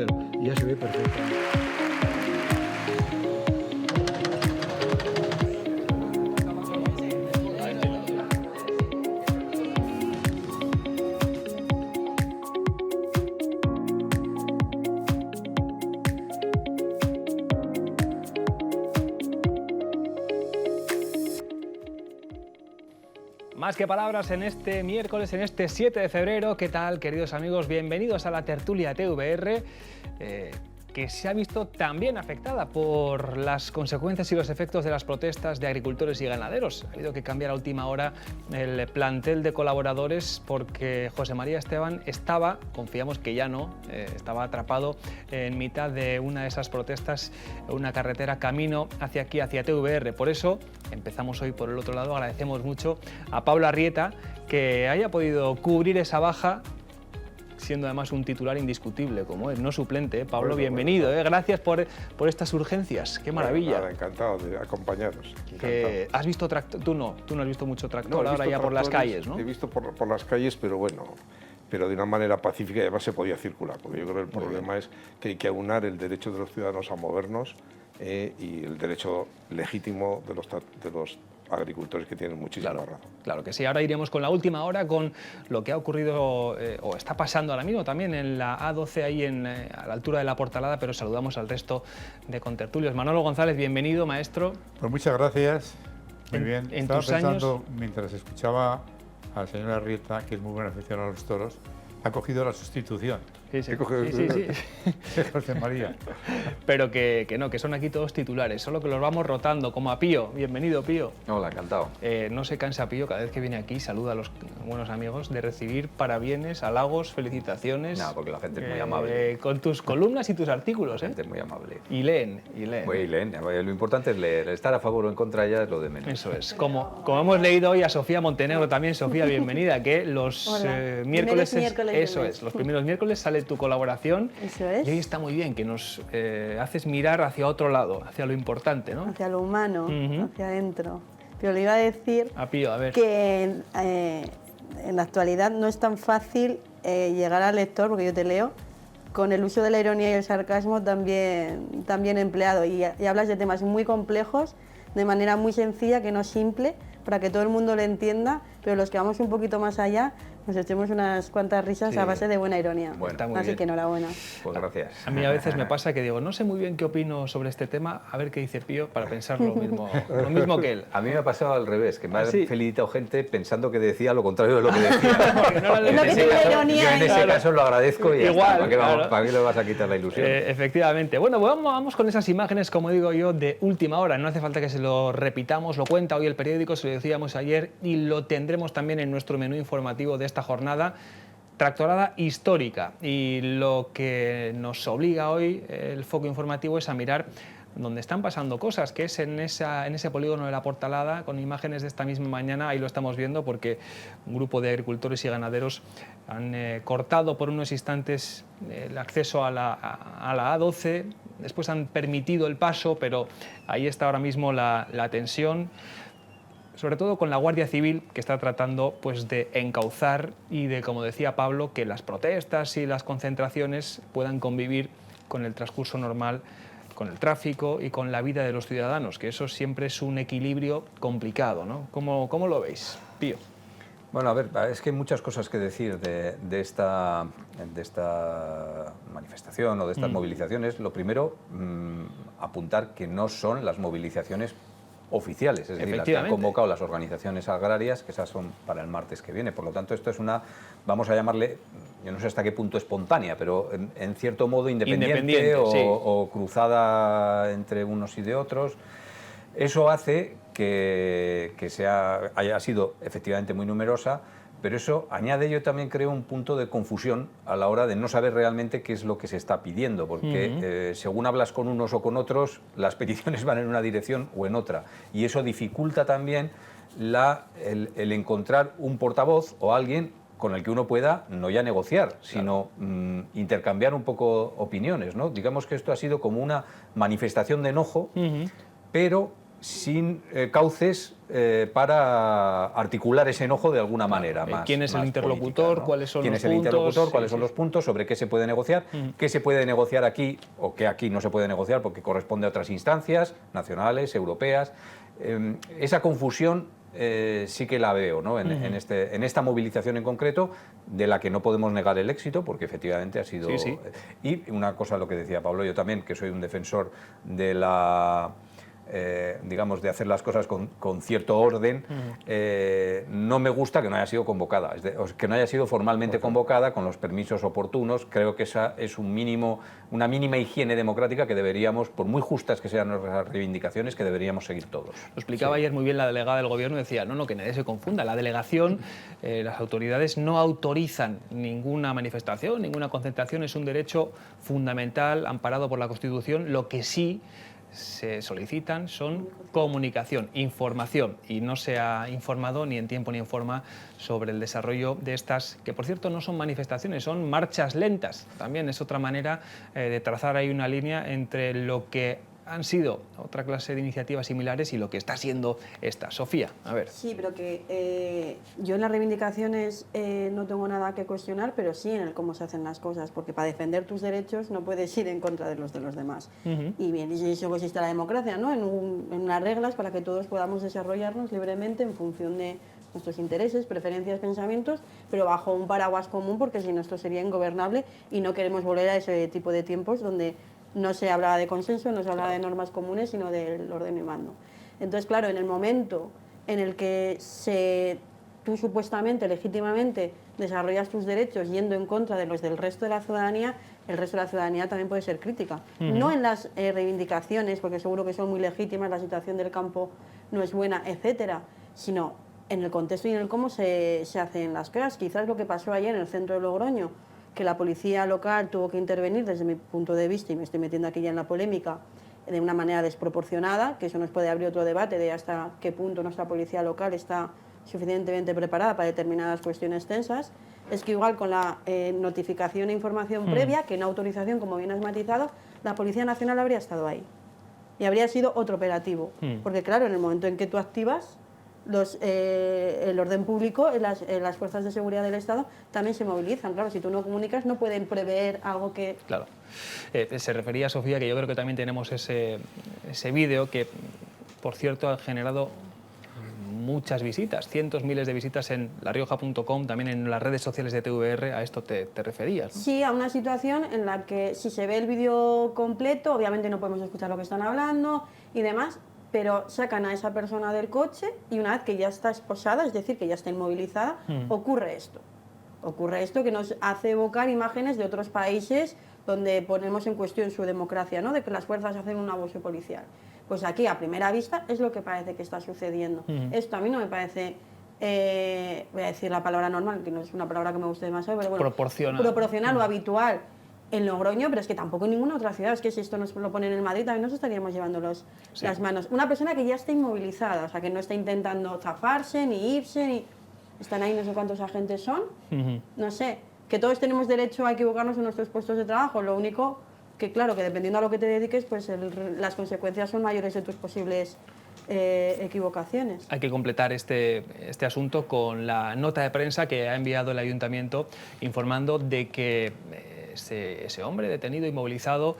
míralo, ya se ve perfecto. Más que palabras en este miércoles, en este 7 de febrero. ¿Qué tal, queridos amigos? Bienvenidos a la tertulia TVR, que se ha visto también afectada por las consecuencias y los efectos de las protestas de agricultores y ganaderos. Ha habido que cambiar a última hora el plantel de colaboradores porque José María Esteban estaba, confiamos que ya no, estaba atrapado en mitad de una de esas protestas, una carretera camino hacia aquí, hacia TVR. Por eso empezamos hoy por el otro lado. Agradecemos mucho a Pablo Arrieta que haya podido cubrir esa baja, siendo además un titular indiscutible como es, no suplente. Pablo, bueno, bienvenido. Gracias por estas urgencias. Qué maravilla. Bueno, nada, encantado de acompañaros. ¿Has visto tractor? Tú no has visto mucho tractor ahora ya por las calles, ¿no? He visto por las calles, pero bueno, pero de una manera pacífica y además se podía circular, porque yo creo que el problema es que hay que aunar el derecho de los ciudadanos a movernos y el derecho legítimo de los agricultores, que tienen muchísima razón. Claro que sí. Ahora iremos con la última hora, con lo que ha ocurrido o está pasando ahora mismo también en la A12, ahí a la altura de la Portalada, pero saludamos al resto de contertulios. Manolo González, bienvenido, maestro. Pues muchas gracias. Muy bien. En Estaba tus pensando, años, mientras escuchaba al señor Arrieta, que es muy buen aficionado a los toros, ha cogido la sustitución. Sí. José María. Pero que no, que son aquí todos titulares, solo que los vamos rotando, como a Pío. Bienvenido, Pío. Hola, encantado. No se cansa Pío, cada vez que viene aquí, saluda a los buenos amigos, de recibir parabienes, halagos, felicitaciones. No, porque la gente es muy amable. Con tus columnas y tus artículos, La gente es muy amable. Y leen. Pues leen. Lo importante es leer. Estar a favor o en contra ya es lo de menos. Eso es. Como hemos leído hoy a Sofía Montenegro también. Sofía, bienvenida, que los miércoles eso es, los primeros miércoles sale tu colaboración. Eso es. Y hoy está muy bien, que nos haces mirar hacia otro lado, hacia lo importante, ¿no? Hacia lo humano, hacia adentro. Pero le iba a decir a Pío, a ver, que en la actualidad no es tan fácil llegar al lector, porque yo te leo, con el uso de la ironía y el sarcasmo también empleado. Y hablas de temas muy complejos, de manera muy sencilla, que no simple, para que todo el mundo lo entienda, pero los que vamos un poquito más allá, nos echemos unas cuantas risas a base de buena ironía. Bueno, así que enhorabuena. Pues gracias. A mí a veces me pasa que digo, no sé muy bien qué opino sobre este tema, a ver qué dice Pío para pensar lo mismo que él. A mí me ha pasado al revés, que me ha felicitado gente pensando que decía lo contrario de lo que decía. Yo en ese caso lo agradezco y igual, ¿para qué le vas a quitar la ilusión? Efectivamente. Bueno, vamos con esas imágenes, como digo yo, de última hora. No hace falta que se lo repitamos, lo cuenta hoy el periódico, se lo decíamos ayer y lo tendremos también en nuestro menú informativo de esta jornada. Tractorada histórica, y lo que nos obliga hoy el foco informativo es a mirar donde están pasando cosas, que es en ese polígono de la Portalada, con imágenes de esta misma mañana. Ahí lo estamos viendo porque un grupo de agricultores y ganaderos han cortado por unos instantes el acceso a la A12, después han permitido el paso, pero ahí está ahora mismo la tensión, sobre todo con la Guardia Civil, que está tratando pues de encauzar y de, como decía Pablo, que las protestas y las concentraciones puedan convivir con el transcurso normal, con el tráfico y con la vida de los ciudadanos, que eso siempre es un equilibrio complicado, ¿no? ¿Cómo lo veis, Pío? Bueno, a ver, es que hay muchas cosas que decir de esta manifestación o de estas movilizaciones. Lo primero, apuntar que no son las movilizaciones oficiales, es decir, las que han convocado las organizaciones agrarias, que esas son para el martes que viene. Por lo tanto, esto es una, vamos a llamarle, yo no sé hasta qué punto espontánea, pero en cierto modo independiente o cruzada entre unos y de otros. Eso hace que haya sido efectivamente muy numerosa, pero eso añade, yo también creo, un punto de confusión a la hora de no saber realmente qué es lo que se está pidiendo, porque según hablas con unos o con otros, las peticiones van en una dirección o en otra, y eso dificulta también el encontrar un portavoz o alguien con el que uno pueda no ya negociar, sino intercambiar un poco opiniones, ¿no? Digamos que esto ha sido como una manifestación de enojo, pero sin cauces para articular ese enojo de alguna manera. ¿Quién es el interlocutor? ¿No? ¿Cuáles son ¿Quién los es el puntos? interlocutor? ¿Cuáles son los puntos? ¿Sobre qué se puede negociar? ¿Qué se puede negociar aquí o qué aquí no se puede negociar porque corresponde a otras instancias nacionales, europeas? Esa confusión sí que la veo, ¿no? en esta movilización en concreto, de la que no podemos negar el éxito, porque efectivamente ha sido... Sí. Y una cosa, lo que decía Pablo, yo también, que soy un defensor de la... digamos, de hacer las cosas con cierto orden, no me gusta que no haya sido convocada, que no haya sido formalmente convocada con los permisos oportunos. Creo que esa es una mínima higiene democrática que deberíamos, por muy justas que sean nuestras reivindicaciones, que deberíamos seguir todos. Lo explicaba ayer muy bien la delegada del Gobierno, decía, no, que nadie se confunda, la delegación, las autoridades no autorizan ninguna manifestación, ninguna concentración, es un derecho fundamental amparado por la Constitución. Lo que sí se solicitan son comunicación, información, y no se ha informado ni en tiempo ni en forma sobre el desarrollo de estas, que por cierto no son manifestaciones, son marchas lentas. También es otra manera de trazar ahí una línea entre lo que han sido otra clase de iniciativas similares y lo que está siendo esta. Sofía, a ver. Sí, pero que yo en las reivindicaciones no tengo nada que cuestionar, pero sí en el cómo se hacen las cosas, porque para defender tus derechos no puedes ir en contra de los demás. Y bien, y eso consiste la democracia, ¿no? En unas reglas para que todos podamos desarrollarnos libremente en función de nuestros intereses, preferencias, pensamientos, pero bajo un paraguas común, porque si no esto sería ingobernable y no queremos volver a ese tipo de tiempos donde no se hablaba de consenso, no se hablaba de normas comunes, sino del orden y mando. Entonces, claro, en el momento en el que tú supuestamente, legítimamente, desarrollas tus derechos yendo en contra de los del resto de la ciudadanía, el resto de la ciudadanía también puede ser crítica. No en las reivindicaciones, porque seguro que son muy legítimas, la situación del campo no es buena, etcétera, sino en el contexto y en el cómo se hacen las cosas. Quizás lo que pasó ayer en el centro de Logroño, que la policía local tuvo que intervenir desde mi punto de vista, y me estoy metiendo aquí ya en la polémica, de una manera desproporcionada, que eso nos puede abrir otro debate de hasta qué punto nuestra policía local está suficientemente preparada para determinadas cuestiones tensas, es que igual con la notificación e información previa, que no autorización, como bien has matizado, la Policía Nacional habría estado ahí y habría sido otro operativo, porque claro, en el momento en que tú activas el orden público, las fuerzas de seguridad del Estado también se movilizan. Claro, si tú no comunicas no pueden prever algo que... Claro. Se refería, Sofía, que yo creo que también tenemos ese vídeo que, por cierto, ha generado muchas visitas, cientos, miles de visitas en larioja.com, también en las redes sociales de TVR. A esto te referías, ¿no? Sí, a una situación en la que si se ve el vídeo completo, obviamente no podemos escuchar lo que están hablando y demás, pero sacan a esa persona del coche y una vez que ya está esposada, es decir, que ya está inmovilizada, ocurre esto. Ocurre esto que nos hace evocar imágenes de otros países donde ponemos en cuestión su democracia, ¿no? De que las fuerzas hacen un abuso policial. Pues aquí, a primera vista, es lo que parece que está sucediendo. Esto a mí no me parece, voy a decir la palabra normal, que no es una palabra que me guste demasiado, pero bueno, proporcional o habitual en Logroño, pero es que tampoco en ninguna otra ciudad. Es que si esto nos lo ponen en Madrid, también nos estaríamos llevando las manos. Una persona que ya está inmovilizada, o sea, que no está intentando zafarse, ni irse, ni... Están ahí no sé cuántos agentes son, no sé, que todos tenemos derecho a equivocarnos en nuestros puestos de trabajo, lo único que claro, que dependiendo a lo que te dediques, pues las consecuencias son mayores de tus posibles equivocaciones. Hay que completar este asunto con la nota de prensa que ha enviado el Ayuntamiento informando de que ese hombre detenido, inmovilizado,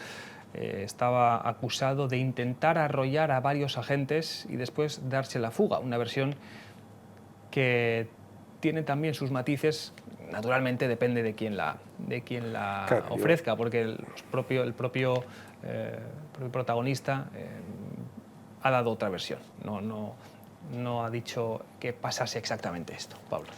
estaba acusado de intentar arrollar a varios agentes y después darse la fuga. Una versión que tiene también sus matices. Naturalmente depende de quién la ofrezca, porque el propio protagonista ha dado otra versión. No ha dicho que pasase exactamente esto, Pablo.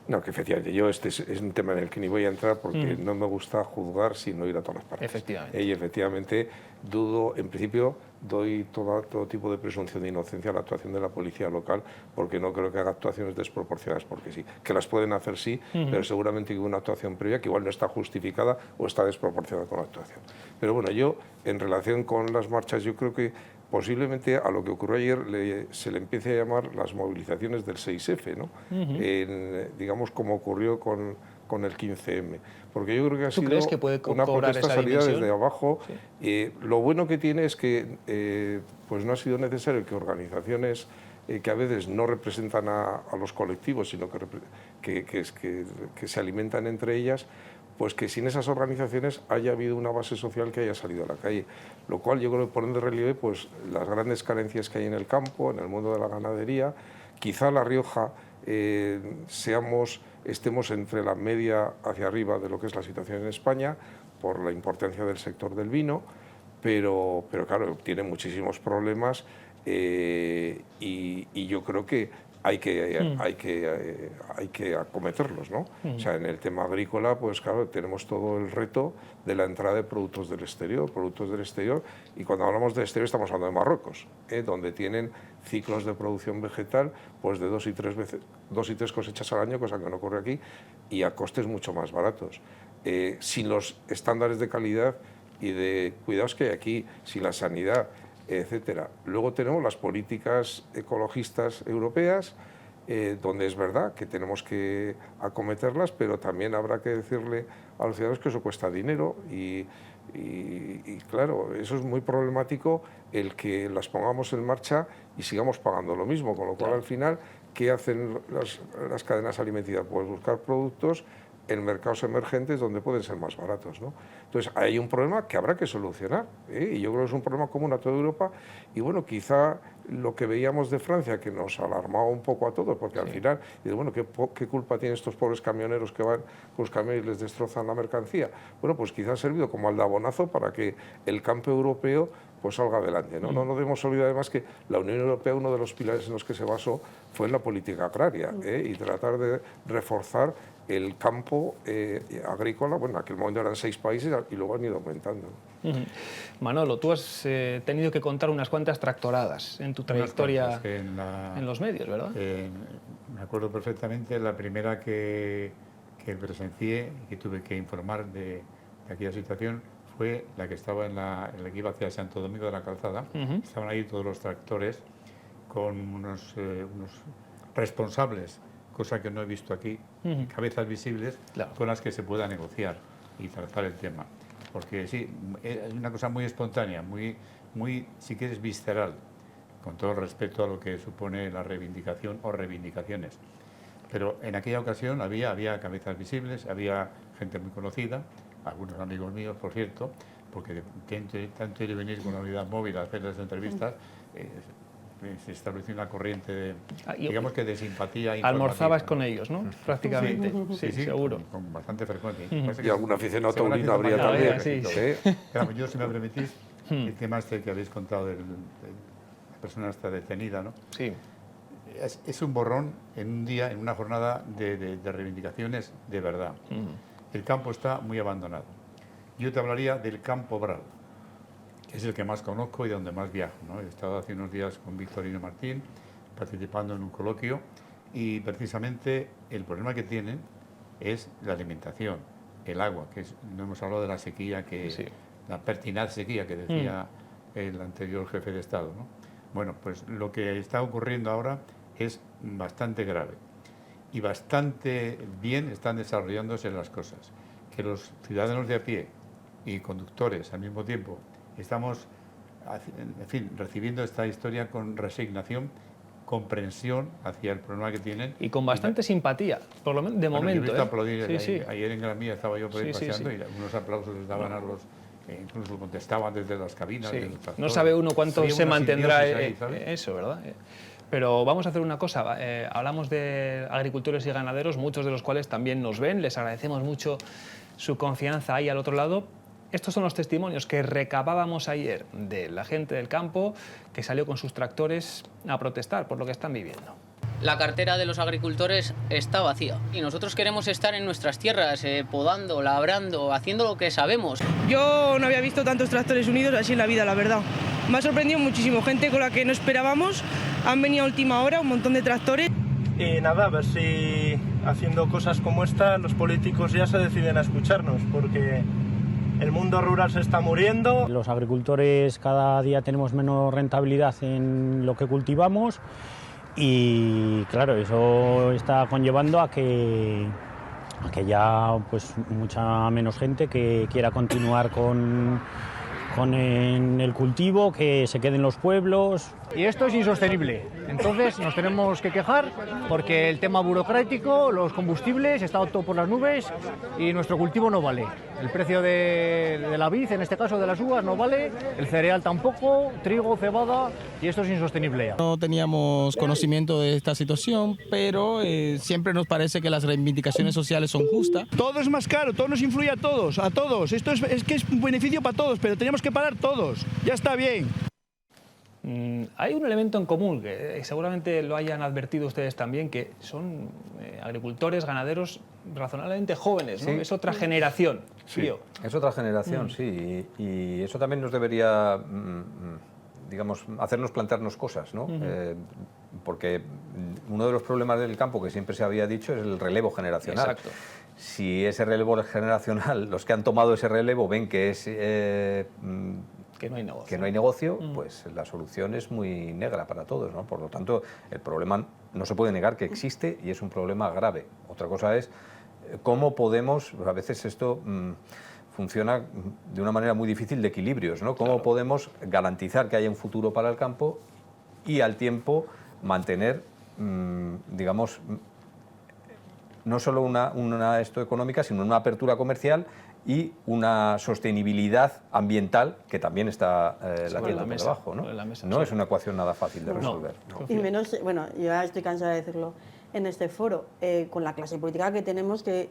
No, que efectivamente, yo este es un tema en el que ni voy a entrar porque no me gusta juzgar sin oír a todas las partes. Efectivamente. Y efectivamente dudo, en principio, doy todo tipo de presunción de inocencia a la actuación de la policía local, porque no creo que haga actuaciones desproporcionadas, porque sí, que las pueden hacer sí, pero seguramente que hubo una actuación previa que igual no está justificada o está desproporcionada con la actuación. Pero bueno, yo, en relación con las marchas, yo creo que posiblemente a lo que ocurrió ayer se le empiece a llamar las movilizaciones del 6F, ¿no? Digamos como ocurrió con con el 15M. Porque yo creo que ha sido crees que puede una protesta salida desde abajo. Sí. Lo bueno que tiene es que pues no ha sido necesario que organizaciones que a veces no representan a los colectivos, sino que se alimentan entre ellas, pues que sin esas organizaciones haya habido una base social que haya salido a la calle. Lo cual yo creo que pone de relieve pues, las grandes carencias que hay en el campo, en el mundo de la ganadería. Quizá La Rioja estemos entre la media hacia arriba de lo que es la situación en España, por la importancia del sector del vino, pero claro, tiene muchísimos problemas y yo creo que hay que acometerlos, ¿no? O sea, en el tema agrícola, pues claro, tenemos todo el reto de la entrada de productos del exterior, y cuando hablamos del exterior estamos hablando de Marruecos, donde tienen ciclos de producción vegetal pues de 2 y 3 cosechas al año, cosa que no ocurre aquí, y a costes mucho más baratos, sin los estándares de calidad y de cuidados que hay aquí, sin la sanidad, etcétera. Luego tenemos las políticas ecologistas europeas, donde es verdad que tenemos que acometerlas, pero también habrá que decirle a los ciudadanos que eso cuesta dinero y claro, eso es muy problemático el que las pongamos en marcha y sigamos pagando lo mismo, con lo cual al final, ¿qué hacen las cadenas alimenticias? Pues buscar productos en mercados emergentes donde pueden ser más baratos, ¿no? Entonces, hay un problema que habrá que solucionar, y yo creo que es un problema común a toda Europa, y bueno, quizá lo que veíamos de Francia, que nos alarmaba un poco a todos, porque al final, bueno, ¿qué culpa tienen estos pobres camioneros que van con los camiones y les destrozan la mercancía? Bueno, pues quizá ha servido como aldabonazo para que el campo europeo pues salga adelante, ¿no? No nos debemos olvidar además que la Unión Europea, uno de los pilares en los que se basó fue en la política agraria, y tratar de reforzar el campo agrícola. Bueno, en aquel momento eran 6 países y luego han ido aumentando. Manolo, tú has tenido que contar unas cuantas tractoradas en tu trayectoria en los medios, ¿verdad? Me acuerdo perfectamente la primera que presencié y que tuve que informar de aquella situación fue la que estaba en la que iba hacia Santo Domingo de la Calzada. Estaban ahí todos los tractores con unos responsables, cosa que no he visto aquí, cabezas visibles, claro, con las que se pueda negociar y tratar el tema. Porque sí, es una cosa muy espontánea, muy, si quieres, visceral, con todo el respeto a lo que supone la reivindicación o reivindicaciones. Pero en aquella ocasión había cabezas visibles, había gente muy conocida, algunos amigos míos, por cierto, porque tanto ir y venir con la unidad móvil a hacer las entrevistas, se estableció una corriente de, digamos que de simpatía. Almorzabas con ellos, ¿no? Prácticamente. Sí, seguro. Con bastante frecuencia. Y algún aficionado taurino habría también. Sí. Claro, yo, si me permitís, el tema este que habéis contado de la persona está detenida, ¿no? Sí. Es un borrón en un día, en una jornada de reivindicaciones de verdad. El campo está muy abandonado. Yo te hablaría del campo Bral, que es el que más conozco y donde más viajo, ¿no? He estado hace unos días con Victorino Martín participando en un coloquio y precisamente el problema que tienen es la alimentación, el agua, que no hemos hablado de la sequía, la pertinaz sequía que decía el anterior jefe de Estado, ¿no? Bueno, pues lo que está ocurriendo ahora es bastante grave y bastante bien están desarrollándose las cosas. Que los ciudadanos de a pie y conductores al mismo tiempo estamos, en fin, recibiendo esta historia con resignación, comprensión hacia el problema que tienen. Y con bastante simpatía, por lo menos de momento. Yo he visto aplaudir, ayer en Gran Vía estaba yo por ahí paseando y unos aplausos les daban a los... incluso contestaban desde las cabinas. De los no sabe uno cuánto se mantendrá eso, ¿verdad? Pero vamos a hacer una cosa, hablamos de agricultores y ganaderos, muchos de los cuales también nos ven, les agradecemos mucho su confianza ahí al otro lado. Estos son los testimonios que recabábamos ayer de la gente del campo que salió con sus tractores a protestar por lo que están viviendo. La cartera de los agricultores está vacía y nosotros queremos estar en nuestras tierras, podando, labrando, haciendo lo que sabemos. Yo no había visto tantos tractores unidos así en la vida, la verdad. Me ha sorprendido muchísimo, gente con la que no esperábamos, han venido a última hora, un montón de tractores. Y nada, a ver si haciendo cosas como esta los políticos ya se deciden a escucharnos, porque el mundo rural se está muriendo. Los agricultores cada día tenemos menos rentabilidad en lo que cultivamos y claro, eso está conllevando a que que haya pues mucha menos gente que quiera continuar con el cultivo, que se queden los pueblos. Y esto es insostenible. Entonces nos tenemos que quejar porque el tema burocrático, los combustibles, está todo por las nubes y nuestro cultivo no vale. El precio de la vid, en este caso de las uvas, no vale, el cereal tampoco, trigo, cebada, y esto es insostenible ya. No teníamos conocimiento de esta situación, pero siempre nos parece que las reivindicaciones sociales son justas. Todo es más caro, todo nos influye a todos, a todos. Esto es que es un beneficio para todos, pero tenemos que parar todos. Ya está bien. Hay un elemento en común, que seguramente lo hayan advertido ustedes también, que son agricultores, ganaderos razonablemente jóvenes, ¿no? Sí. Es otra generación. Sí. Es otra generación, sí. Y eso también nos debería, digamos, hacernos plantearnos cosas, ¿no? Porque uno de los problemas del campo que siempre se había dicho es el relevo generacional. Exacto. Si ese relevo generacional, los que han tomado ese relevo ven que es... que no hay negocio, pues la solución es muy negra para todos, ¿no? Por lo tanto, el problema no se puede negar que existe y es un problema grave. Otra cosa es cómo podemos, a veces esto funciona de una manera muy difícil de equilibrios, ¿no? Cómo podemos garantizar que haya un futuro para el campo y al tiempo mantener, digamos, no solo una esto económica, sino una apertura comercial y una sostenibilidad ambiental que también está latiendo por debajo, ¿no? No es una ecuación nada fácil de resolver. Y menos, bueno, yo ya estoy cansada de decirlo en este foro, con la clase política que tenemos, que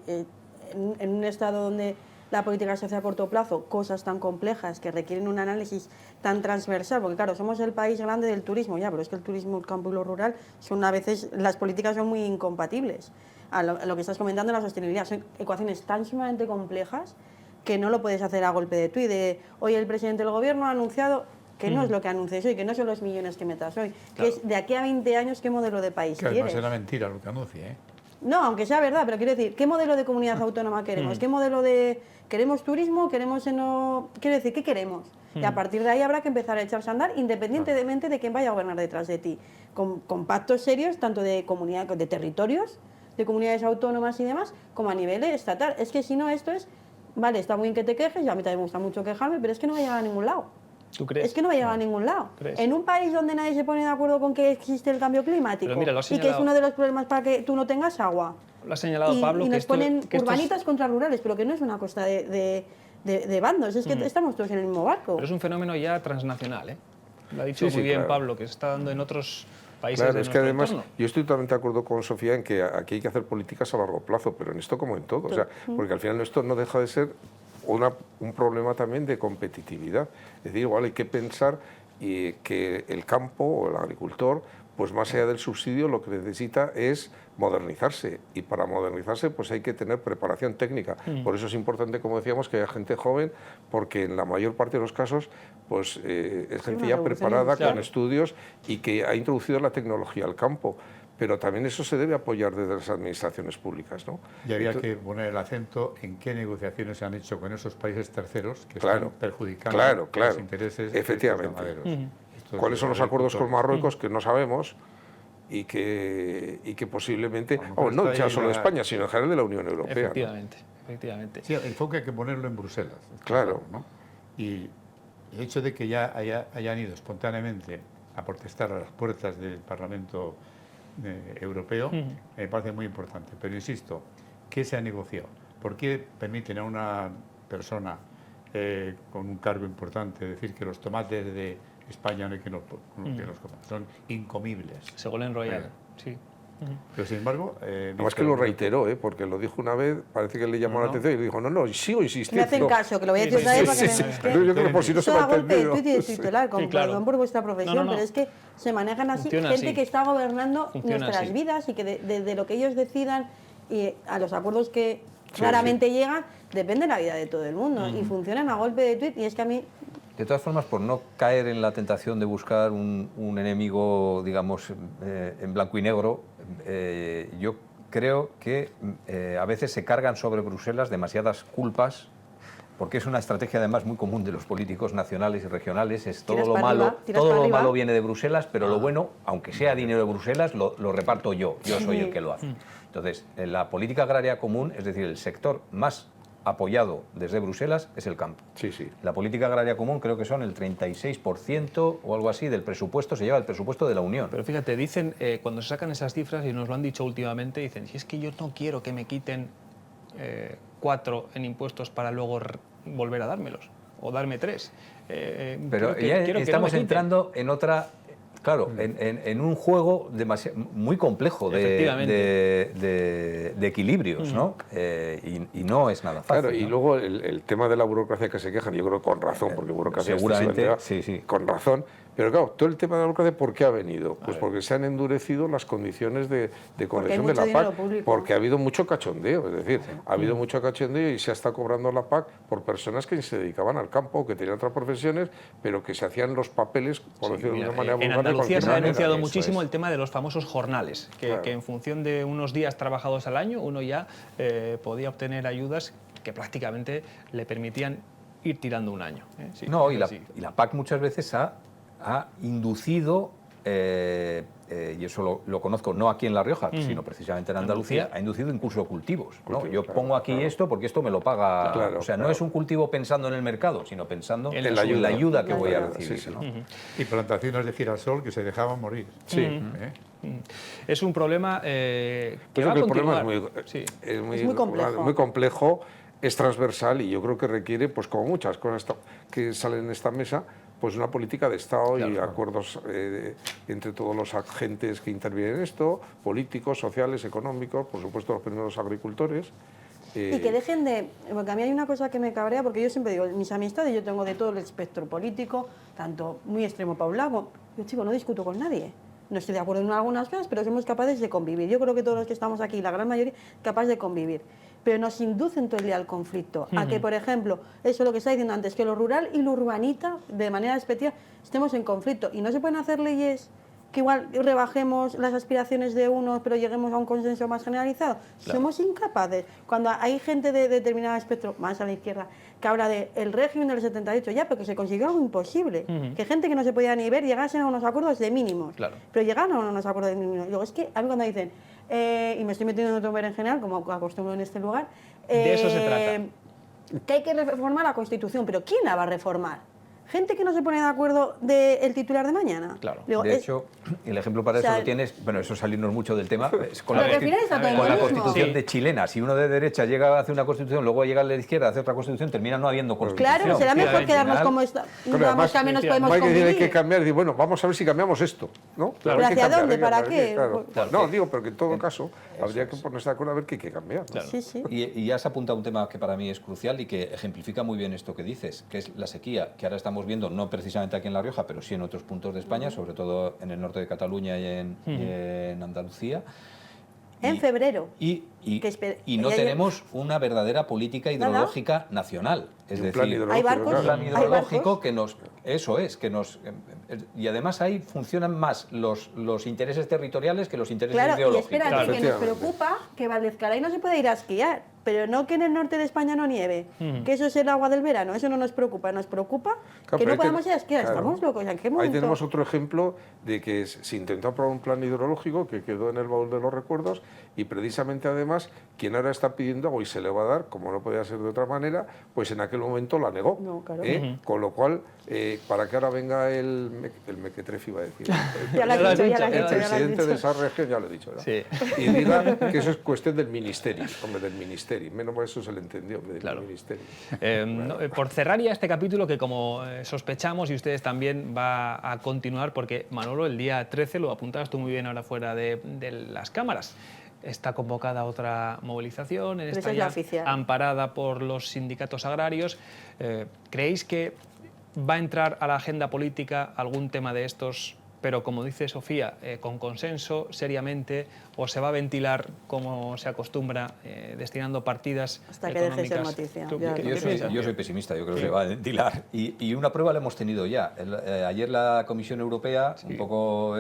en un estado donde la política se hace a corto plazo, cosas tan complejas que requieren un análisis tan transversal, porque claro, somos el país grande del turismo, ya, pero es que el turismo, el campo y lo rural, son a veces, las políticas son muy incompatibles. A lo que estás comentando, la sostenibilidad, son ecuaciones tan sumamente complejas que no lo puedes hacer a golpe de tuit, de hoy el presidente del gobierno ha anunciado que no es lo que anuncies hoy, que no son los millones que metas hoy, que es de aquí a 20 años qué modelo de país quieres. No será mentira lo que anuncie, ¿eh? No, aunque sea verdad, pero quiero decir, ¿qué modelo de comunidad autónoma queremos? ¿Qué modelo de... ¿Queremos turismo? ¿Queremos Quiero decir, ¿qué queremos? Y a partir de ahí habrá que empezar a echarse a andar independientemente de quién vaya a gobernar detrás de ti, con pactos serios, tanto de comunidad, de territorios, de comunidades autónomas y demás, como a nivel estatal. Es que si no, esto es, vale, está muy bien que te quejes, y a mí también me gusta mucho quejarme, pero es que no va a llegar a ningún lado. ¿Tú crees? Es que no va a llegar a ningún lado. ¿Crees? En un país donde nadie se pone de acuerdo con que existe el cambio climático, mira, y que es uno de los problemas para que tú no tengas agua. Lo ha señalado Pablo. Y nos ponen que urbanitas contra rurales, pero que no es una cosa de bandos, es que estamos todos en el mismo barco. Pero es un fenómeno ya transnacional, ¿eh? Lo ha dicho muy bien Pablo, que se está dando en otros países de es que además entorno. yo estoy totalmente de acuerdo con Sofía en que aquí hay que hacer políticas a largo plazo, pero en esto como en todo, o sea, porque al final esto no deja de ser un problema también de competitividad. Es decir, igual hay que pensar que el campo o el agricultor, pues más allá del subsidio, lo que necesita es modernizarse, y para modernizarse pues hay que tener preparación técnica. Por eso es importante, como decíamos, que haya gente joven, porque en la mayor parte de los casos pues es gente ya preparada, con estudios, y que ha introducido la tecnología al campo. Pero también eso se debe apoyar desde las administraciones públicas, ¿no? Y habría que poner el acento en qué negociaciones se han hecho con esos países terceros que están perjudicando los intereses de estos ganaderos. ¿Cuáles son los acuerdos con Marruecos que no sabemos y que posiblemente, no ya solo de España, sino en general de la Unión Europea? Efectivamente. Sí, el enfoque hay que ponerlo en Bruselas. Claro. ¿no? Y el hecho de que ya hayan ido espontáneamente a protestar a las puertas del Parlamento europeo me parece muy importante. Pero insisto, ¿qué se ha negociado? ¿Por qué permiten a una persona con un cargo importante decir que los tomates de España no hay que los coman? Son incomibles. Ségolène Royal, sí. Pero sin embargo... Además que lo reiteró, porque lo dijo una vez, parece que le llamó la atención y dijo, no, sigo insistiendo. Me hacen caso, que lo voy a decir otra vez para que yo creo que por si no se me ha entendido. Titular, con perdón por vuestra profesión, pero es que se manejan así gente que está gobernando nuestras vidas y que de lo que ellos decidan y a los acuerdos que claramente llegan, depende la vida de todo el mundo y funcionan a golpe de tuit. Y es que a mí... De todas formas, por no caer en la tentación de buscar un enemigo, digamos, en blanco y negro, yo creo que a veces se cargan sobre Bruselas demasiadas culpas porque es una estrategia además muy común de los políticos nacionales y regionales, es todo lo malo viene de Bruselas, pero lo bueno, aunque sea dinero de Bruselas, lo reparto yo soy el que lo hace. Entonces, la política agraria común, es decir, el sector más apoyado desde Bruselas es el campo. Sí, sí. La política agraria común creo que son el 36% o algo así del presupuesto, se lleva el presupuesto de la Unión. Pero fíjate, dicen, cuando se sacan esas cifras, y nos lo han dicho últimamente, dicen, si es que yo no quiero que me quiten 4 en impuestos para luego volver a dármelos, o darme 3. Pero ya estamos entrando en otra... Claro, en un juego muy complejo de equilibrios, ¿no? Y no es nada fácil. Claro, y luego el tema de la burocracia que se quejan, yo creo con razón, porque burocracia seguramente, sí. Con razón. Pero claro, todo el tema de la burocracia, ¿por qué ha venido? Pues porque se han endurecido las condiciones de conexión de la PAC, porque ha habido mucho cachondeo, es decir, ha habido mucho cachondeo y se ha estado cobrando la PAC por personas que se dedicaban al campo, que tenían otras profesiones, pero que se hacían los papeles, por decirlo de una manera vulgar. En Andalucía se ha denunciado muchísimo el tema de los famosos jornales, que en función de unos días trabajados al año, uno ya podía obtener ayudas que prácticamente le permitían ir tirando un año. Sí, no, y la PAC muchas veces ha inducido, y eso lo conozco no aquí en La Rioja, sino precisamente en Andalucía, ha inducido incluso cultivos. ¿No? Yo pongo aquí esto porque esto me lo paga. O sea, no es un cultivo pensando en el mercado, sino pensando en la ayuda que voy a recibir. Sí, ¿no? Y plantaciones de girasol que se dejaban morir. Sí. Es un problema que va a el continuar. Problema es muy complejo, es transversal y yo creo que requiere, pues como muchas cosas que salen en esta mesa, pues una política de Estado y acuerdos entre todos los agentes que intervienen en esto, políticos, sociales, económicos, por supuesto los primeros agricultores. Y que dejen de... Porque a mí hay una cosa que me cabrea, porque yo siempre digo, mis amistades yo tengo de todo el espectro político, tanto muy extremo para un lado. Yo, chico, no discuto con nadie. No estoy de acuerdo en algunas cosas, pero somos capaces de convivir. Yo creo que todos los que estamos aquí, la gran mayoría, capaces de convivir. Pero nos inducen todo el día al conflicto. A que, por ejemplo, eso lo que está diciendo antes, que lo rural y lo urbanita, de manera despectiva, estemos en conflicto. Y no se pueden hacer leyes que igual rebajemos las aspiraciones de unos, pero lleguemos a un consenso más generalizado. Somos incapaces. Cuando hay gente de determinado espectro, más a la izquierda, que habla del régimen del 78, ya, pero que se consiguió algo imposible. Que gente que no se podía ni ver llegasen a unos acuerdos de mínimos. Pero llegaron a unos acuerdos de mínimos. Y luego es que a mí cuando dicen, y me estoy metiendo en otro berenjenal, como acostumbro en este lugar, de eso se trata. Que hay que reformar la Constitución. ¿Pero quién la va a reformar? Gente que no se pone de acuerdo del titular de mañana. Claro. Digo, de hecho, el ejemplo para eso lo tienes, bueno, eso es salirnos mucho del tema, es con la Constitución de chilena. Si uno de derecha llega a hacer una Constitución, luego llega el de izquierda a hacer otra Constitución, termina no habiendo Constitución. Claro, será mejor quedarnos como está. Vamos, que al menos podemos convivir. Hay que cambiar, y bueno, vamos a ver si cambiamos esto, ¿no? ¿Pero hacia dónde? ¿Para qué? No, digo, pero que en todo caso habría que ponerse de acuerdo a ver qué hay que cambiar. Y has apuntado un tema que para mí es crucial y que ejemplifica muy bien esto que dices, que es la sequía, que ahora estamos viendo, no precisamente aquí en La Rioja, pero sí en otros puntos de España, sobre todo en el norte de Cataluña y en Andalucía. En febrero. Y no tenemos una verdadera política hidrológica nacional. Es decir, hay barcos, un plan hidrológico que nos... Eso es, que nos... Y además ahí funcionan más los intereses territoriales que los intereses ideológicos. Y espérate, que nos preocupa que Valdezcaray no se pueda ir a esquiar, pero no que en el norte de España no nieve, que eso es el agua del verano, eso no nos preocupa que no podamos ir a esquiar, estamos locos. ¿En qué momento? Ahí tenemos otro ejemplo de que se intentó aprobar un plan hidrológico que quedó en el baúl de los recuerdos y precisamente además quien ahora está pidiendo agua y se le va a dar, como no podía ser de otra manera, pues en aquel momento la negó. No, claro. Con lo cual, para que ahora venga el mequetrefe, iba a decir, el presidente de esa región, ya lo he dicho, ¿verdad? Sí. Y diga que eso es cuestión del ministerio, hombre, del ministerio. Menos mal eso se le entendió, del ministerio. Por cerrar ya este capítulo, que como sospechamos y ustedes también va a continuar, porque Manolo, el día 13, lo apuntabas tú muy bien ahora fuera de las cámaras, está convocada otra movilización, en esta ya amparada por los sindicatos agrarios. ¿Creéis que va a entrar a la agenda política algún tema de estos, pero como dice Sofía, con consenso, seriamente, o se va a ventilar como se acostumbra, destinando partidas hasta que económicas? deje ser noticia? Yo soy pesimista, yo creo que se va a ventilar. Y una prueba la hemos tenido ya. Ayer la Comisión Europea un poco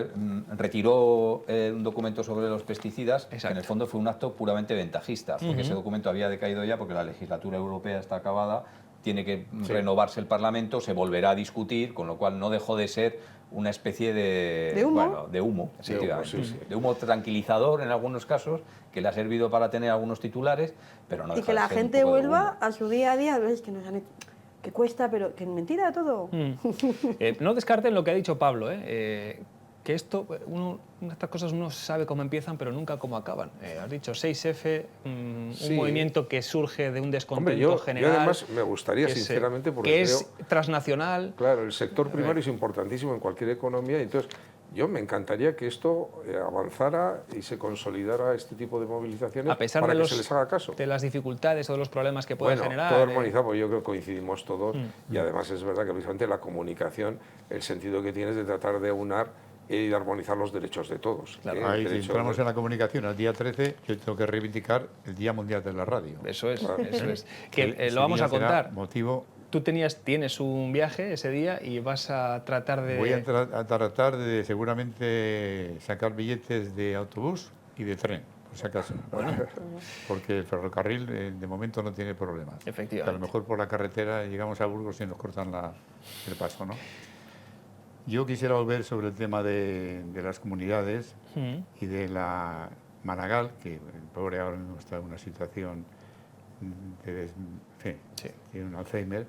retiró un documento sobre los pesticidas, que en el fondo fue un acto puramente ventajista, porque ese documento había decaído ya porque la legislatura europea está acabada, tiene que renovarse el Parlamento, se volverá a discutir, con lo cual no dejó de ser una especie ¿De humo? Bueno, de humo, efectivamente. De humo tranquilizador en algunos casos, que le ha servido para tener algunos titulares, pero no Y deja que de la ser un gente poco de vuelva humo. a su día a día, ves que nos han que cuesta, pero que es mentira todo. No descarten lo que ha dicho Pablo, que esto, estas cosas uno sabe cómo empiezan, pero nunca cómo acaban. Has dicho 6F, un movimiento que surge de un descontento general. Yo además me gustaría, sinceramente, porque que es transnacional. Claro, el sector primario es importantísimo en cualquier economía, y entonces yo me encantaría que esto avanzara y se consolidara este tipo de movilizaciones, a pesar para de que se les haga caso. De las dificultades o de los problemas que puede generar. Todo armonizado, porque yo creo que coincidimos todos, y además es verdad que precisamente la comunicación, el sentido que tiene es de tratar de aunar y de armonizar los derechos de todos. Claro. Ahí, si entramos en la comunicación, el día 13 yo tengo que reivindicar el Día Mundial de la Radio. Eso es, eso es. Que lo vamos a contar. Motivo. Tú tienes un viaje ese día y vas a tratar de... Voy a tratar de seguramente sacar billetes de autobús y de tren, por si acaso. Bueno. Porque el ferrocarril de momento no tiene problemas. Efectivamente. A lo mejor por la carretera llegamos a Burgos y nos cortan el paso, ¿no? Yo quisiera volver sobre el tema de las comunidades y de la Maragall, que el pobre ahora mismo está en una situación tiene un Alzheimer.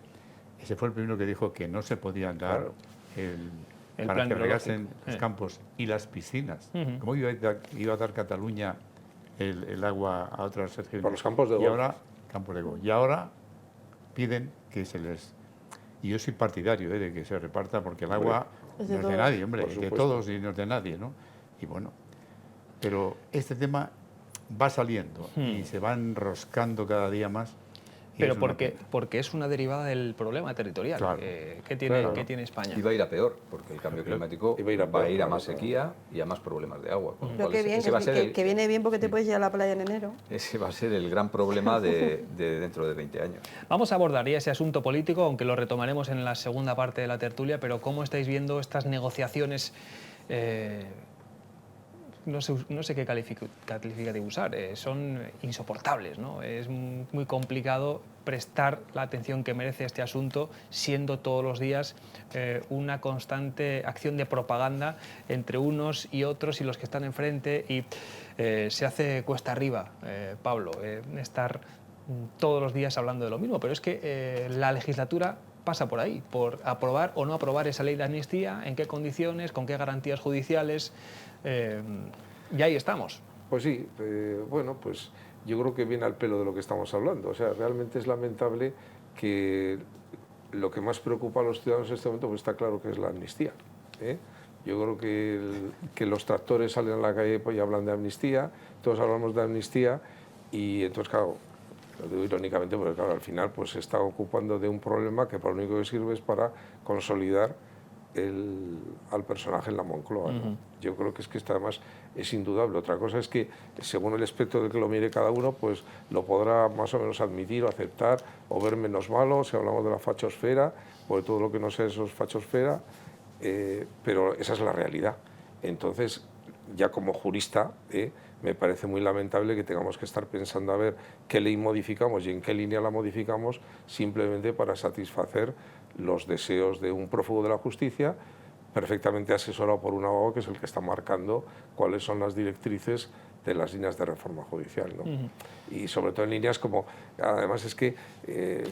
Ese fue el primero que dijo que no se podían dar para que regasen los campos y las piscinas. ¿Cómo iba a dar Cataluña el agua a otras regiones? Por los campos de golf. Y ahora piden que se les... Y yo soy partidario de que se reparta, porque el agua no es de nadie, hombre, de todos y no es de nadie, ¿no? Y bueno, pero este tema va saliendo y se va enroscando cada día más. Pero porque es una derivada del problema territorial. Claro. ¿Qué tiene España? Y va a ir a peor, porque el cambio climático va a ir a más sequía y a más problemas de agua. Pero qué bien, que viene bien porque te puedes ir a la playa en enero. Ese va a ser el gran problema de dentro de 20 años. Vamos a abordar ya ese asunto político, aunque lo retomaremos en la segunda parte de la tertulia, pero ¿cómo estáis viendo estas negociaciones? No sé qué calificativo usar, son insoportables, ¿no? Es muy complicado prestar la atención que merece este asunto, siendo todos los días una constante acción de propaganda entre unos y otros y los que están enfrente, y se hace cuesta arriba, Pablo, estar todos los días hablando de lo mismo, pero es que la legislatura pasa por ahí, por aprobar o no aprobar esa ley de amnistía, en qué condiciones, con qué garantías judiciales. Y ahí estamos. Pues sí, bueno, pues yo creo que viene al pelo de lo que estamos hablando. O sea, realmente es lamentable que lo que más preocupa a los ciudadanos en este momento, pues está claro que es la amnistía. Yo creo que los tractores salen a la calle y hablan de amnistía, todos hablamos de amnistía, y entonces, claro, lo digo irónicamente, porque claro, al final pues se está ocupando de un problema que para lo único que sirve es para consolidar al personaje en la Moncloa, ¿no? Yo creo que esto además es indudable. Otra cosa es que, según el espectro del que lo mire cada uno, pues lo podrá más o menos admitir o aceptar o ver menos malo, si hablamos de la fachosfera o de todo lo que no sea eso es fachosfera, pero esa es la realidad. Entonces, ya como jurista, me parece muy lamentable que tengamos que estar pensando a ver qué ley modificamos y en qué línea la modificamos, simplemente para satisfacer los deseos de un prófugo de la justicia, perfectamente asesorado por un abogado que es el que está marcando cuáles son las directrices de las líneas de reforma judicial, ¿no? Y sobre todo en líneas como, además es que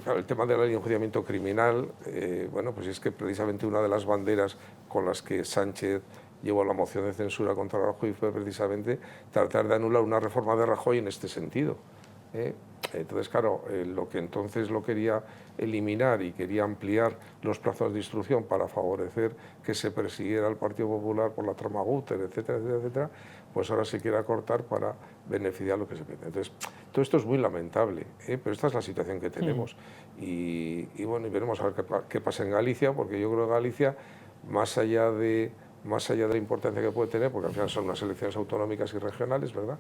claro, el tema del enjuiciamiento criminal, bueno, pues es que precisamente una de las banderas con las que Sánchez llevó la moción de censura contra Rajoy fue precisamente tratar de anular una reforma de Rajoy en este sentido. Entonces, claro, lo que entonces lo quería eliminar y quería ampliar los plazos de instrucción para favorecer que se persiguiera al Partido Popular por la trama Gürtel, etcétera, etcétera, etcétera, pues ahora se quiere acortar para beneficiar lo que se pretende. Entonces, todo esto es muy lamentable, pero esta es la situación que tenemos. Y bueno, y veremos a ver qué pasa en Galicia, porque yo creo que Galicia, más allá de la importancia que puede tener, porque al final son unas elecciones autonómicas y regionales, ¿verdad?,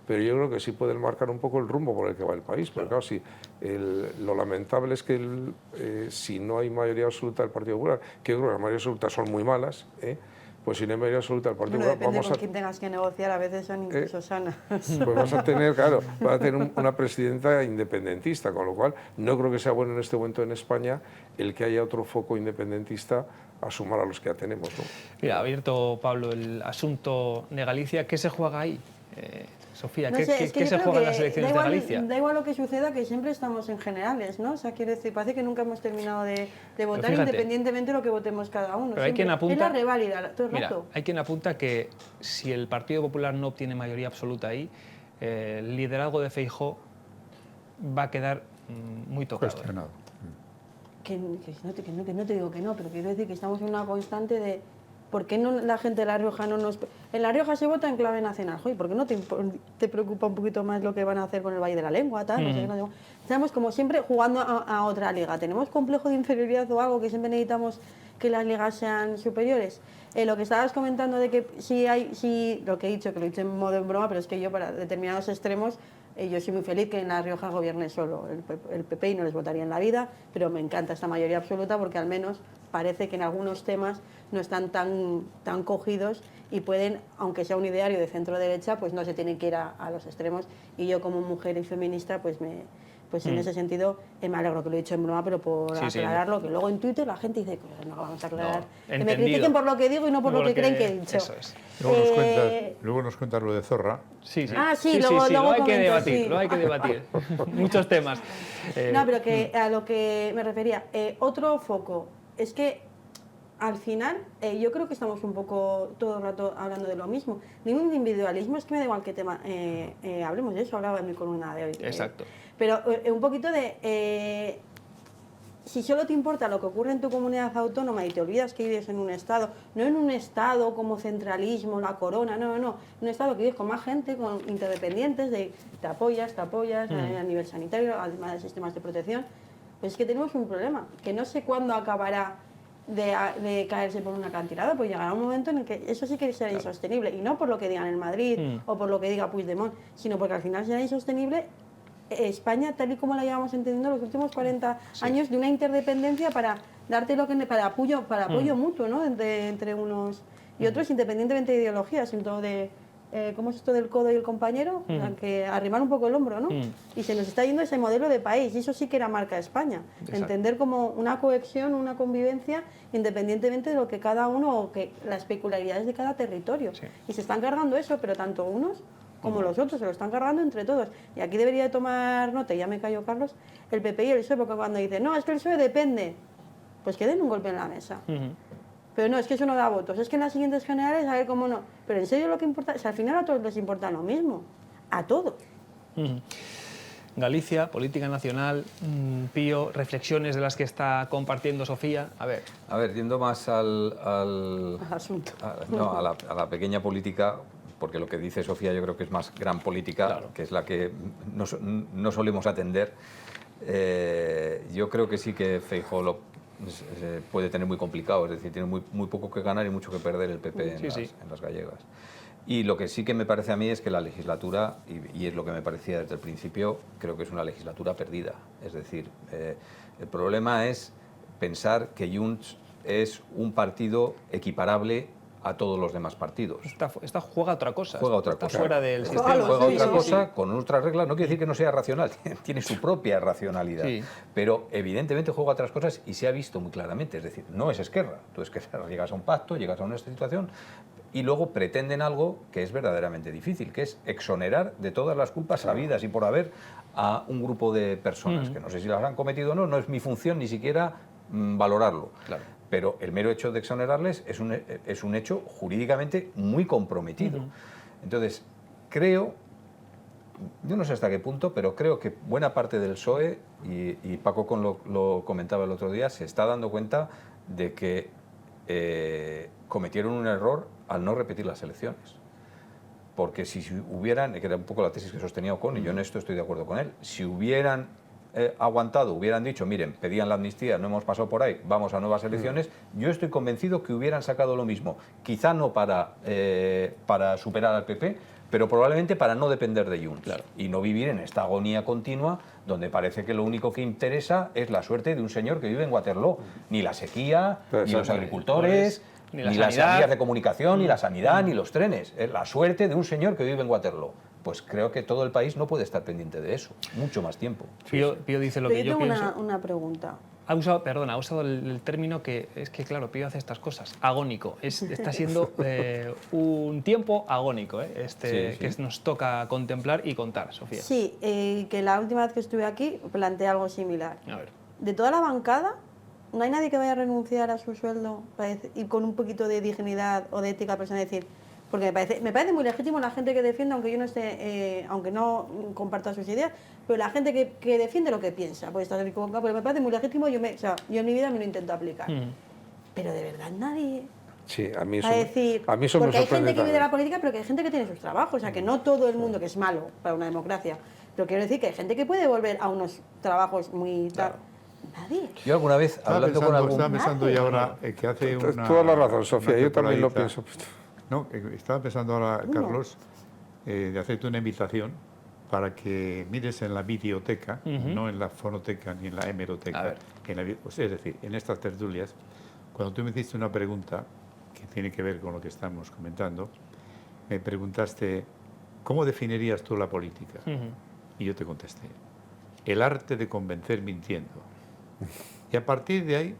pero yo creo que sí pueden marcar un poco el rumbo por el que va el país, porque claro, lo lamentable es que si no hay mayoría absoluta del Partido Popular, que yo creo que las mayorías absolutas son muy malas, pues sin mayoría absoluta del Partido Bueno, Popular depende vamos con a... quién tengas que negociar, a veces son incluso sanas. Pues vas a tener, claro, vas a tener una presidenta independentista, con lo cual no creo que sea bueno en este momento en España el que haya otro foco independentista a sumar a los que ya tenemos, ¿no? Mira, ha abierto Pablo el asunto de Galicia. ¿Qué se juega ahí? Sofía, No ¿qué sé, es que se yo creo juega en que las elecciones da igual, de Galicia? Da igual lo que suceda, que siempre estamos en generales, ¿no? O sea, quiero decir, parece que nunca hemos terminado de votar, fíjate, independientemente de lo que votemos cada uno. Pero hay quien apunta, es la reválida todo el mira, rato. hay quien apunta que si el Partido Popular no obtiene mayoría absoluta ahí, el liderazgo de Feijóo va a quedar muy tocado. Cuestionado. Que no te digo que no, pero quiero decir que estamos en una constante de ¿por qué no la gente de La Rioja no nos... En La Rioja se vota en clave nacional, joder, ¿por qué no te preocupa un poquito más lo que van a hacer con el Valle de la Lengua? Tal? No sé, no, estamos como siempre jugando a otra liga. ¿Tenemos complejo de inferioridad o algo que siempre necesitamos que las ligas sean superiores? Lo que estabas comentando de que lo que he dicho, que lo he dicho en modo en broma, pero es que yo para determinados extremos yo soy muy feliz que en La Rioja gobierne solo el PP y no les votaría en la vida, pero me encanta esta mayoría absoluta porque al menos parece que en algunos temas no están tan cogidos y pueden, aunque sea un ideario de centro-derecha, pues no se tienen que ir a los extremos. Y yo como mujer y feminista, pues en ese sentido me alegro, que lo he dicho en broma, pero por aclararlo, que luego en Twitter la gente dice que no vamos a aclarar, que me critiquen por lo que digo y no por lo que creen que he dicho. Eso es. Luego nos cuentas lo de Zorra. Sí, sí. Ah, sí, luego hay que comento, debatir, sí. luego hay que debatir. Muchos temas. No, pero que a lo que me refería, otro foco, es que al final yo creo que estamos un poco todo el rato hablando de lo mismo. Ningún individualismo, es que me da igual qué tema hablemos de eso, hablaba en mi columna de hoy. Exacto. Pero un poquito de... si solo te importa lo que ocurre en tu comunidad autónoma y te olvidas que vives en un Estado, no en un Estado como centralismo, la corona, no, un Estado que vives con más gente, con interdependientes, te apoyas a nivel sanitario, además de sistemas de protección, pues es que tenemos un problema, que no sé cuándo acabará de caerse por un acantilado, pues llegará un momento en el que eso sí que será insostenible, y no por lo que digan en Madrid o por lo que diga Puigdemont, sino porque al final será insostenible España tal y como la llevamos entendiendo los últimos 40 años, de una interdependencia para darte para apoyo mutuo, ¿no? entre unos y otros, independientemente de ideologías, sino de ¿cómo es esto del codo y el compañero? Que arrimar un poco el hombro, ¿no? Y se nos está yendo ese modelo de país, y eso sí que era marca España. Exacto. Entender como una cohesión, una convivencia, independientemente de lo que cada uno, o que las peculiaridades de cada territorio. Sí. Y se están cargando eso, pero tanto unos como los otros, se lo están cargando entre todos. Y aquí debería de tomar nota, y ya me cayó Carlos, el PP y el PSOE, porque cuando dicen, no, es que el PSOE depende, pues que den un golpe en la mesa. Pero no, es que eso no da votos, es que en las siguientes generales a ver cómo no. Pero en serio lo que importa, al final a todos les importa lo mismo, a todos. Galicia, política nacional, Pío, reflexiones de las que está compartiendo Sofía. A ver, yendo más al asunto. A la pequeña política, porque lo que dice Sofía yo creo que es más gran política, claro, que es la que no solemos atender. Yo creo que sí que Feijóo puede tener muy complicado, es decir, tiene muy poco que ganar y mucho que perder el PP en las gallegas. Y lo que sí que me parece a mí es que la legislatura, y es lo que me parecía desde el principio, creo que es una legislatura perdida. Es decir, el problema es pensar que Junts es un partido equiparable a todos los demás partidos. Esta juega otra cosa. Juega otra cosa. Está fuera del sistema. Juega otra cosa con otras reglas. No quiere decir que no sea racional, tiene su propia racionalidad. Sí. Pero evidentemente juega otras cosas y se ha visto muy claramente. Es decir, no es Esquerra. Tú Esquerra llegas a un pacto, llegas a una situación y luego pretenden algo que es verdaderamente difícil, que es exonerar de todas las culpas habidas y por haber a un grupo de personas, que no sé si las han cometido o no, no es mi función ni siquiera valorarlo. Claro. Pero el mero hecho de exonerarles es un hecho jurídicamente muy comprometido. Entonces, creo, yo no sé hasta qué punto, pero creo que buena parte del PSOE, y Paco lo comentaba el otro día, se está dando cuenta de que cometieron un error al no repetir las elecciones. Porque si hubieran, que era un poco la tesis que sostenía Ocon, y yo en esto estoy de acuerdo con él, si hubieran aguantado, hubieran dicho, miren, pedían la amnistía, no hemos pasado por ahí, vamos a nuevas elecciones, yo estoy convencido que hubieran sacado lo mismo. Quizá no para superar al PP, pero probablemente para no depender de Junts y no vivir en esta agonía continua donde parece que lo único que interesa es la suerte de un señor que vive en Waterloo. Ni la sequía, ni los agricultores, ni las vías de comunicación, ni la sanidad, ni los trenes. Es la suerte de un señor que vive en Waterloo. Pues creo que todo el país no puede estar pendiente de eso, mucho más tiempo. Pío dice lo que yo tengo pienso. una pregunta. Ha usado el término que es que, claro, Pío hace estas cosas, agónico. Está siendo un tiempo agónico, que nos toca contemplar y contar, Sofía. Sí, que la última vez que estuve aquí planteé algo similar. A ver. De toda la bancada, no hay nadie que vaya a renunciar a su sueldo y con un poquito de dignidad o de ética personal, decir, porque me parece muy legítimo la gente que defiende, aunque yo no esté, aunque no comparta sus ideas, pero la gente que defiende lo que piensa, puede estar equivocado, pero me parece muy legítimo, yo en mi vida me lo intento aplicar. Pero de verdad nadie... Sí, a mí eso, decir, a mí eso porque me sorprende hay gente que vive también. de la política, pero que hay gente que tiene sus trabajos, o sea, que no todo el mundo, que es malo para una democracia, pero quiero decir que hay gente que puede volver a unos trabajos muy... Nadie. Yo alguna vez, hablando con algún... Estaba pensando y ahora que hace una... Toda la razón, Sofía, yo también lo pienso. No, estaba pensando ahora, Carlos, de hacerte una invitación para que mires en la videoteca, no en la fonoteca ni en la hemeroteca, es decir, en estas tertulias, cuando tú me hiciste una pregunta que tiene que ver con lo que estamos comentando, me preguntaste, ¿cómo definirías tú la política? Y yo te contesté, el arte de convencer mintiendo. Y a partir de ahí,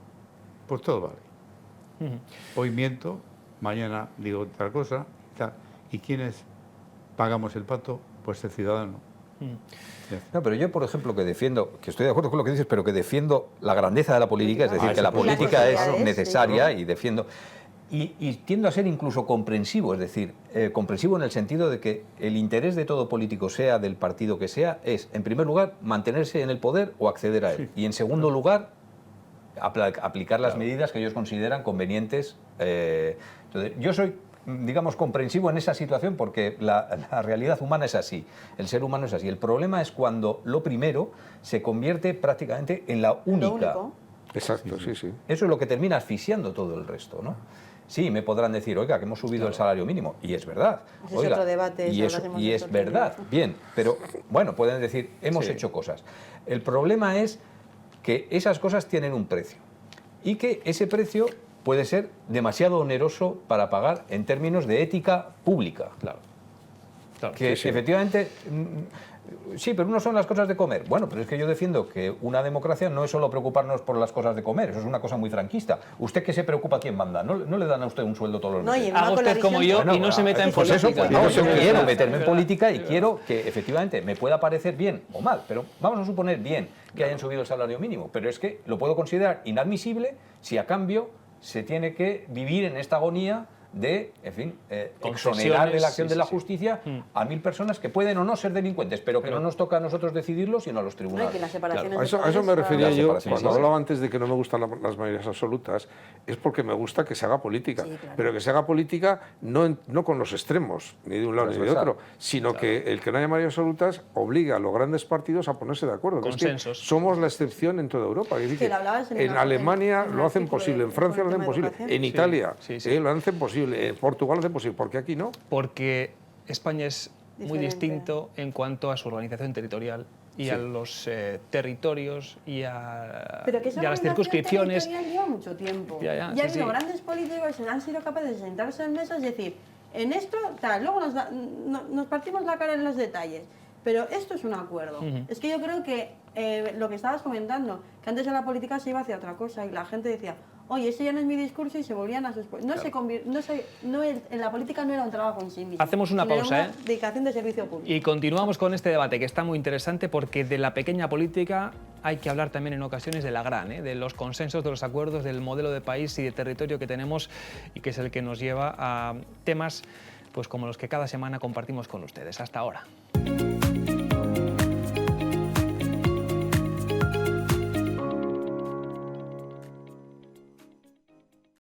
pues todo vale. Hoy miento, mañana digo otra cosa, y ¿quiénes pagamos el pato? Pues el ciudadano. No, pero yo, por ejemplo, que defiendo, que estoy de acuerdo con lo que dices, pero que defiendo la grandeza de la política, es decir, que la política es necesaria y defiendo... Y tiendo a ser incluso comprensivo, es decir, comprensivo en el sentido de que el interés de todo político, sea del partido que sea, es, en primer lugar, mantenerse en el poder o acceder a él. Y en segundo lugar, aplicar las medidas que ellos consideran convenientes. Entonces, yo soy, digamos, comprensivo en esa situación porque la realidad humana es así, el ser humano es así. El problema es cuando lo primero se convierte prácticamente en la única. Exacto, sí. Eso es lo que termina asfixiando todo el resto, ¿no? Sí, me podrán decir, oiga, que hemos subido el salario mínimo, y es verdad. Ese es otro debate. Y es verdad, bien, pero bueno, pueden decir, hemos hecho cosas. El problema es que esas cosas tienen un precio y que ese precio puede ser demasiado oneroso para pagar en términos de ética pública. Claro. Que efectivamente... Sí, pero no son las cosas de comer. Bueno, pero es que yo defiendo que una democracia no es solo preocuparnos por las cosas de comer, eso es una cosa muy franquista. ¿Usted qué se preocupa quién manda? ¿No le dan a usted un sueldo todos los meses? Haga usted como yo y no se meta en política. Yo quiero meterme en política y quiero que efectivamente me pueda parecer bien o mal, pero vamos a suponer bien que hayan subido el salario mínimo, pero es que lo puedo considerar inadmisible si a cambio se tiene que vivir en esta agonía de, en fin, exonerar de la acción de la justicia a 1000 personas que pueden o no ser delincuentes, pero que no nos toca a nosotros decidirlo, sino a los tribunales. A eso me refería yo, cuando hablaba antes de que no me gustan las mayorías absolutas, es porque me gusta que se haga política, pero que se haga política no con los extremos, ni de un lado ni de otro, sino que el que no haya mayorías absolutas obliga a los grandes partidos a ponerse de acuerdo. Consensos. Es que somos la excepción en toda Europa. Es decir, en Alemania lo hacen posible, en Francia lo hacen posible, en Italia lo hacen posible. En Portugal es posible, ¿por qué aquí no? Porque España es muy distinto en cuanto a su organización territorial y a los territorios y a las circunscripciones. Pero que esa lleva mucho tiempo. Ya ha habido grandes políticos que han sido capaces de sentarse en mesas y decir, en esto, tal, luego nos partimos la cara en los detalles. Pero esto es un acuerdo. Es que yo creo que lo que estabas comentando, que antes en la política se iba hacia otra cosa y la gente decía, oye, ese ya no es mi discurso y se volvían a sus... en la política no era un trabajo en sí mismo. Hacemos una pausa, era una dedicación de servicio público. Y continuamos con este debate que está muy interesante porque de la pequeña política hay que hablar también en ocasiones de la gran, de los consensos, de los acuerdos, del modelo de país y de territorio que tenemos y que es el que nos lleva a temas pues como los que cada semana compartimos con ustedes. Hasta ahora.